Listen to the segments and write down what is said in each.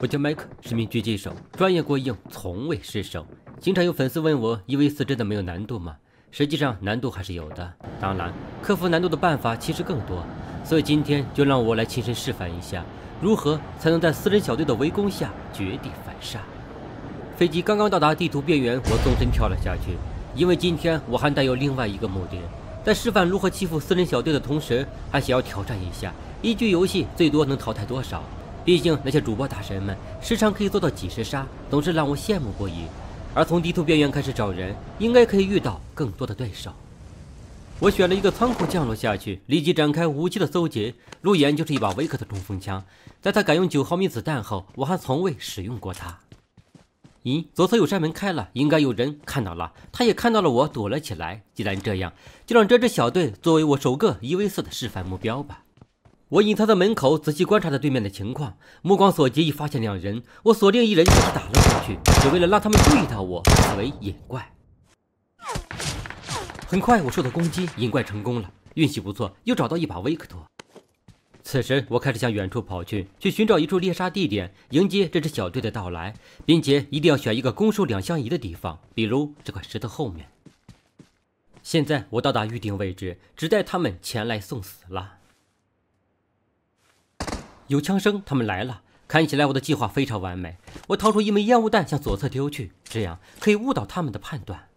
我叫麦克，是名狙击手，专业过硬，从未失手。经常有粉丝问我，1v4真的没有难度吗？实际上难度还是有的，当然，克服难度的办法其实更多。所以今天就让我来亲身示范一下，如何才能在4人小队的围攻下绝地反杀。飞机刚刚到达地图边缘，我纵身跳了下去，因为今天我还带有另外一个目的，在示范如何欺负4人小队的同时，还想要挑战一下一局游戏最多能淘汰多少。毕竟那些主播大神们时常可以做到几10杀，总是让我羡慕不已。而从地图边缘开始找人，应该可以遇到更多的对手。我选了一个仓库降落下去，立即展开武器的搜劫。入眼就是一把维克的冲锋枪，在他改用9毫米子弹后，我还从未使用过它。咦，左侧有扇门开了，应该有人看到了，他也看到了我，躲了起来。既然这样，就让这支小队作为我首个1v4的示范目标吧。我隐藏在门口，仔细观察着对面的情况，目光所及，已发现2人。我锁定一人，一起打了过去，只为了让他们注意到我，此为引怪。很快，我受到攻击，引怪成功了，运气不错，又找到一把维克托。此时，我开始向远处跑去寻找一处猎杀地点，迎接这支小队的到来，并且一定要选一个攻守两相宜的地方，比如这块石头后面。现在我到达预定位置，只待他们前来送死了。有枪声，他们来了。看起来我的计划非常完美。我掏出一枚烟雾弹向左侧丢去，这样可以误导他们的判断。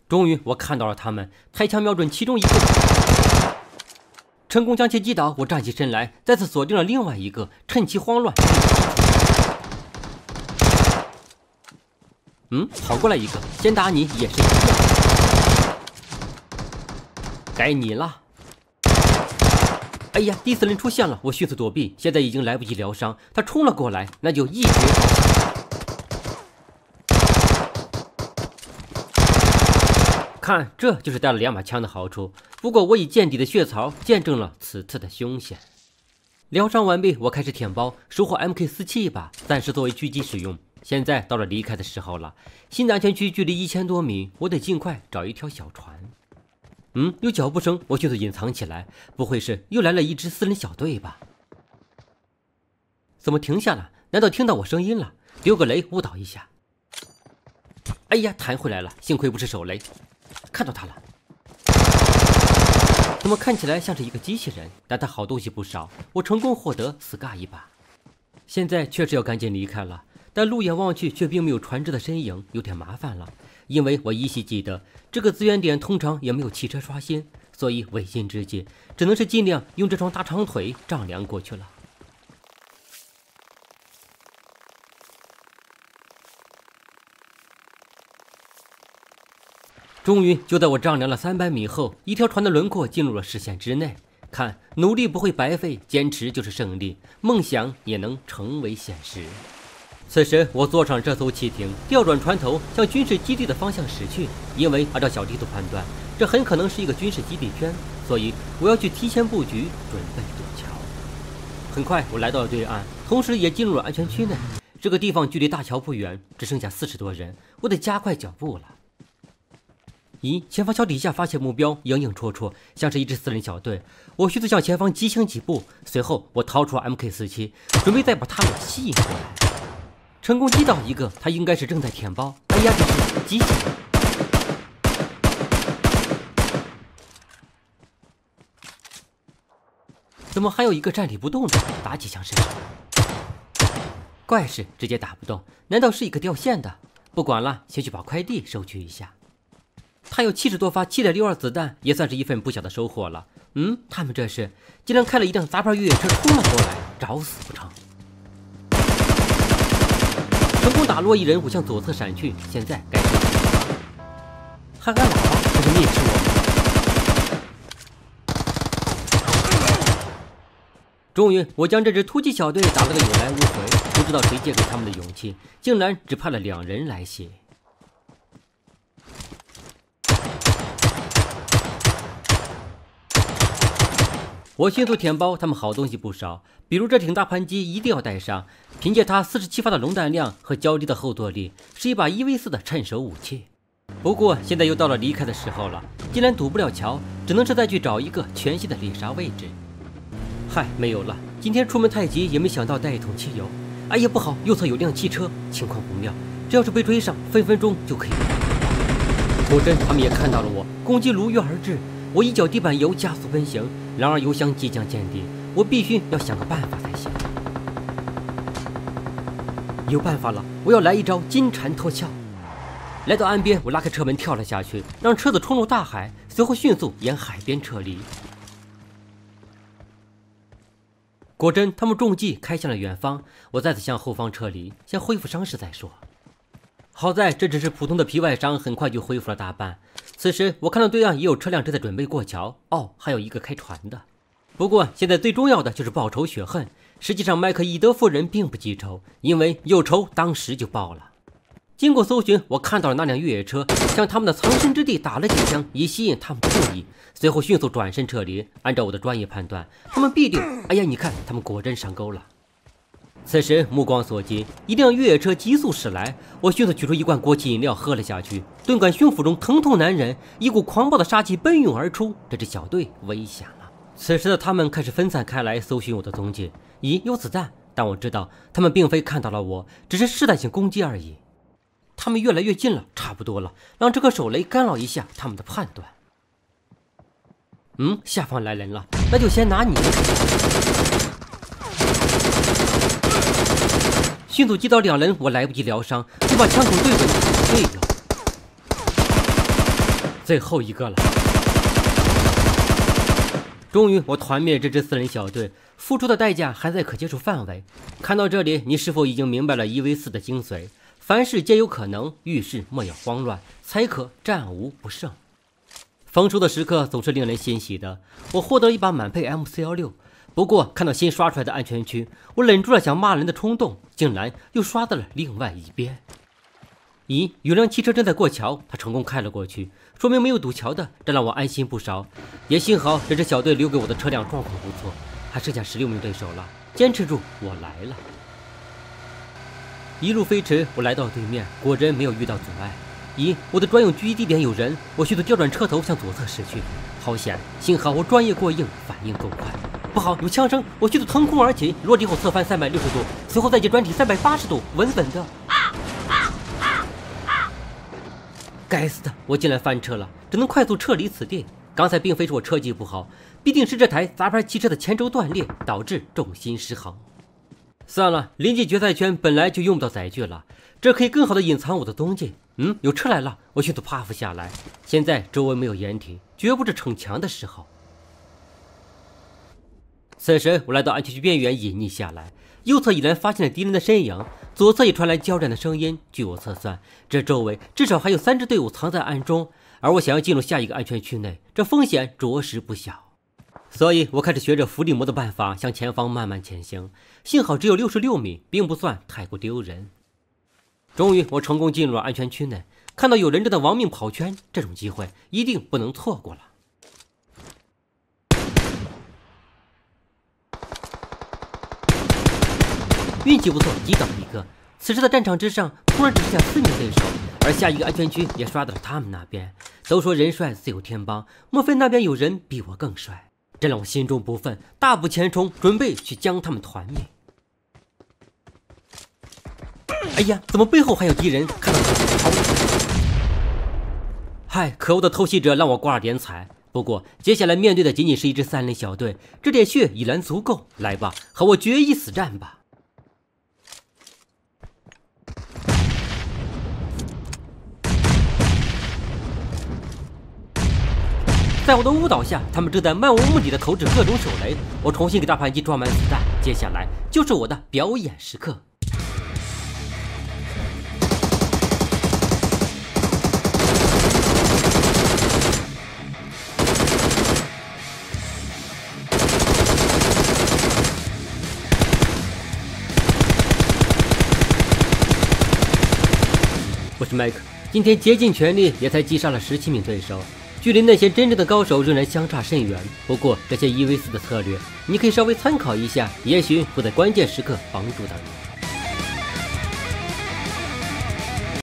终于，我看到了他们，抬枪瞄准其中一个，成功将其击倒。我站起身来，再次锁定了另外一个，趁其慌乱。跑过来一个，先打你也是一样。该你了。哎呀，第4人出现了，我迅速躲避，现在已经来不及疗伤。他冲了过来，那就一决高下。看，这就是带了2把枪的好处。不过我以见底的血槽见证了此次的凶险。疗伤完毕，我开始舔包，收获 MK47一把，暂时作为狙击使用。现在到了离开的时候了，新的安全区距离1000多米，我得尽快找一条小船。有脚步声，我迅速隐藏起来。不会是又来了一支4人小队吧？怎么停下了？难道听到我声音了？丢个雷误导一下。哎呀，弹回来了，幸亏不是手雷。看到他了。怎么看起来像是一个机器人？但他好东西不少，我成功获得 SCAR 一把。现在确实要赶紧离开了，但路眼望去却并没有船只的身影，有点麻烦了。因为我依稀记得这个资源点通常也没有汽车刷新，所以违心之计只能是尽量用这双大长腿丈量过去了。终于，就在我丈量了300米后，一条船的轮廓进入了视线之内。看，努力不会白费，坚持就是胜利，梦想也能成为现实。此时，我坐上这艘汽艇，调转船头向军事基地的方向驶去。因为按照小地图判断，这很可能是一个军事基地圈，所以我要去提前布局，准备躲桥。很快，我来到了对岸，同时也进入了安全区内。这个地方距离大桥不远，只剩下40多人，我得加快脚步了。咦，前方桥底下发现目标，影影绰绰，像是一支4人小队。我迅速向前方急行几步，随后我掏出 MK47，准备再把他们吸引过来。成功击倒一个，他应该是正在舔包。哎呀，这是机器人！怎么还有一个站立不动的？打几枪试试。怪事，直接打不动，难道是一个掉线的？不管了，先去把快递收取一下。他有70多发7.62子弹，也算是一份不小的收获了。他们这是竟然开了一辆杂牌越野车冲了过来，找死不成？成功打落一人，我向左侧闪去。现在该收拾了。还按喇叭，这是蔑视我。终于，我将这支突击小队打了个有来无回。不知道谁借给他们的勇气，竟然只派了2人来袭。我迅速填包，他们好东西不少，比如这挺大盘机一定要带上，凭借它47发的龙弹量和较低的后坐力，是一把1v4的趁手武器。不过现在又到了离开的时候了，既然堵不了桥，只能是再去找一个全新的猎杀位置。嗨，没有了，今天出门太急，也没想到带一桶汽油。哎呀，不好，右侧有辆汽车，情况不妙，这要是被追上，分分钟就可以了。果真，他们也看到了我，攻击如约而至。我一脚地板油，加速奔行。然而油箱即将见底，我必须要想个办法才行。有办法了，我要来一招金蝉脱壳。来到岸边，我拉开车门跳了下去，让车子冲入大海，随后迅速沿海边撤离。果真，他们中计开向了远方。我再次向后方撤离，先恢复伤势再说。好在这只是普通的皮外伤，很快就恢复了大半。此时我看到对岸也有车辆正在准备过桥，还有一个开船的。不过现在最重要的就是报仇雪恨。实际上麦克伊德夫人并不记仇，因为有仇当时就报了。经过搜寻，我看到了那辆越野车，向他们的藏身之地打了几枪，以吸引他们的注意。随后迅速转身撤离。按照我的专业判断，他们必定……哎呀，你看，他们果真上钩了。此时目光所及，一辆越野车急速驶来，我迅速取出一罐枸杞饮料喝了下去，顿感胸腹中疼痛难忍，一股狂暴的杀气奔涌而出。这支小队危险了。此时的他们开始分散开来，搜寻我的踪迹。咦，有子弹！但我知道他们并非看到了我，只是试探性攻击而已。他们越来越近了，差不多了，让这颗手雷干扰一下他们的判断。下方来人了，那就先拿你。迅速击倒两人，我来不及疗伤，就把枪口对准队友。最后一个了。终于，我团灭这支4人小队，付出的代价还在可接受范围。看到这里，你是否已经明白了1v4的精髓？凡事皆有可能，遇事莫要慌乱，才可战无不胜。丰收的时刻总是令人欣喜的，我获得了一把满配 M416。不过看到新刷出来的安全区，我忍住了想骂人的冲动，竟然又刷到了另外一边。咦，有辆汽车正在过桥，他成功开了过去，说明没有堵桥的，这让我安心不少。也幸好这支小队留给我的车辆状况不错，还剩下16名对手了，坚持住，我来了。一路飞驰，我来到对面，果真没有遇到阻碍。咦，我的专用狙击地点有人，我迅速调转车头向左侧驶去。好险，幸好我专业过硬，反应够快。不好，有枪声！我迅速腾空而起，落地后侧翻360度，随后再接转体380度，稳稳的。该死的，我竟然翻车了，只能快速撤离此地。刚才并非是我车技不好，必定是这台杂牌汽车的前轴断裂，导致重心失衡。算了，临近决赛圈本来就用不到载具了，这可以更好的隐藏我的踪迹。有车来了，我迅速趴伏下来。现在周围没有掩体，绝不是逞强的时候。此时我来到安全区边缘隐匿下来，右侧已然发现了敌人的身影，左侧也传来交战的声音。据我测算，这周围至少还有3支队伍藏在暗中，而我想要进入下一个安全区内，这风险着实不小。所以我开始学着伏地魔的办法向前方慢慢前行，幸好只有66米，并不算太过丢人。终于我成功进入了安全区内，看到有人正在亡命跑圈，这种机会一定不能错过了。运气不错，击倒一个。此时的战场之上突然只剩下4名对手，而下一个安全区也刷到了他们那边。都说人帅自有天帮，莫非那边有人比我更帅？这让我心中不忿，大步前冲，准备去将他们团灭。哎呀，怎么背后还有敌人？看到他嗨，可恶的偷袭者让我挂了点彩。不过接下来面对的仅仅是一支3人小队，这点血已然足够。来吧，和我决一死战吧！在我的误导下，他们正在漫无目的的投掷各种手雷。我重新给大盘机装满子弹，接下来就是我的表演时刻。我是麦克，今天竭尽全力也才击杀了17名对手。距离那些真正的高手仍然相差甚远，不过这些1v4的策略，你可以稍微参考一下，也许会在关键时刻帮助到你。